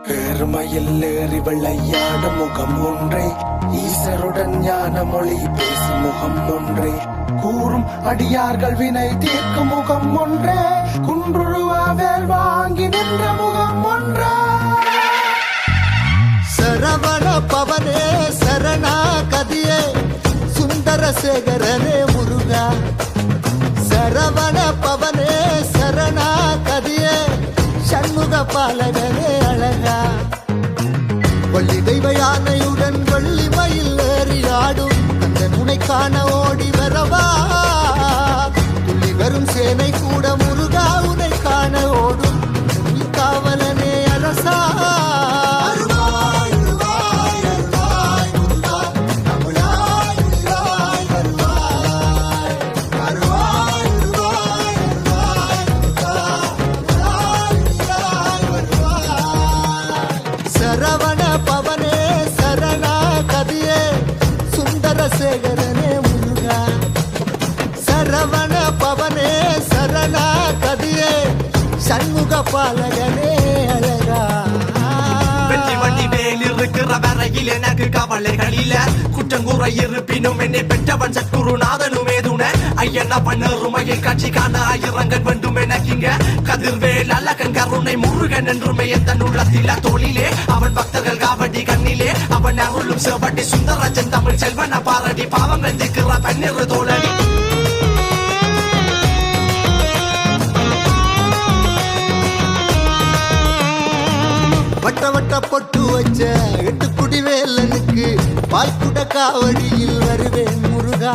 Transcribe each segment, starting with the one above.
பெருமையில் ஏறி விளையாடும் முகம் ஒன்றே, ஈசருடன் ஞான மொழி பேசும் முகம் ஒன்றே, கூறும் அடியார்கள் வினை தீர்க்கும் முகம் ஒன்றே, குன்றுருவா வேல் வாங்கி நின்ற முகம் ஒன்றே. சரவண பவனே சரணா கதியே சுந்தரசேகரனே முருகா. சரவண பவனே சரணா கதியே சண்முக பாலகனே அழகா. வள்ளி தெய்வ யானையுடன் வள்ளி மயில் ஏறி ஆடும் அந்த முனை காண ஓடி வரவா. துள்ளி வரும் சேனை கூட முருகா உனை காண ஓடும் காவலனே அரசா. சரவண பவனே சரணா கதியே சுந்தரசேகரனே முருகா. சரவண பவனே சரணா கதியே சண்முக பாலகனே அழகா. வெற்றி வண்டி மேல் இருக்கிற வரையில் எனக்கு கவலைகள் இல்ல, குற்றங்குறை இருப்பினும் என்னை பெற்றவன் சத்குருநாதனுமே துணை. ஐயனா பண்ணருமையில் காட்சி காண ஆயிரங்கள் வேண்டும் எனக்குங்க. கதிர்வேல் அழகன் கருணை முருகன் என்றுமே என் உள்ளத்தில தோளிலே, அவன் பக்தர்கள் காவடி கண்ணிலே, அவன் அருளும் செவட்டி சுந்தரஜன் தமிழ் செல்வன பாரடி பாவங்கள் திக்கிற பன்னிரு தோழடி. வட்ட வட்ட பொட்டு வச்ச எட்டு குடி வேலனுக்கு பாய்க்குட காவடியில் வருவேன் முருகா.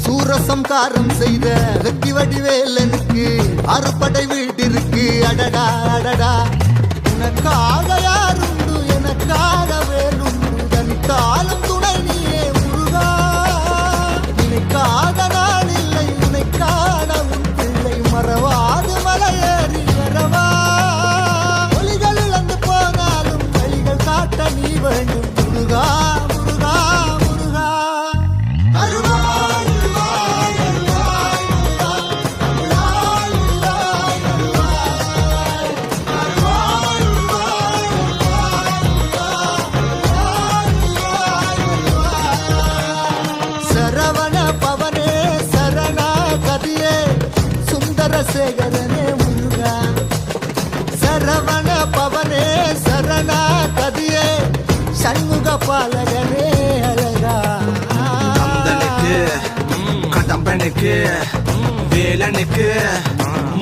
சூரசம்காரம் செய்த வெற்றி வடிவேலனுக்கு அறுபடை வீட்டிற்கு அடடா அடடா. உனக்காக யாருண்டு எனக்காக வேலுண்டு தனித்தாலும் துணை நீயே முருகா. உனக்காக நான் இல்லை உன்னை காண உன் பிள்ளை மறவாது மலையேறி வரவா. ஒலிகள் இழந்து போனாலும் வழிகள் காட்ட நீ வேண்டும் முருகா முருகா முருகா. சரவண பவனே சரணா கதியே சுந்தரசேகரனே முருகா. சரவண பவனே சரணா கதியே சண்முக பாலகனே அழகா. கந்தனுக்கு கடம்பனுக்கு வேலனுக்கு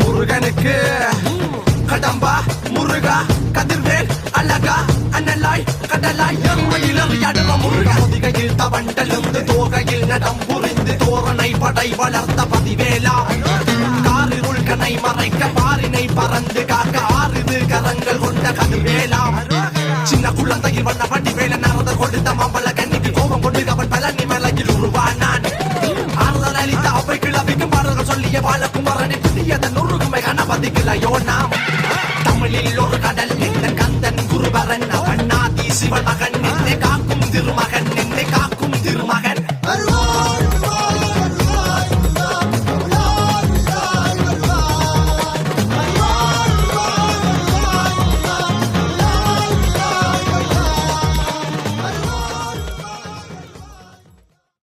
முருகனுக்கு கடம்பா முருகா கதிர்வேல் அழகா அண்ணலாய் கடலாய் எருமையில் அறியாடுற முருகா. முதிகையில் தவண்டலுந்து தோகையில் நடம் புரிந்து தோரணை படை வளர்த்த பதிவேலா. காரிருள் கனை மறைக்க பாரினை பறந்து காக்க ஆறுது கரங்கள் கொண்ட கதிர்வேலா. சின்ன குழந்தையில் வண்ண வண்டி வேல நடந்த கொடுத்த மாம்பழ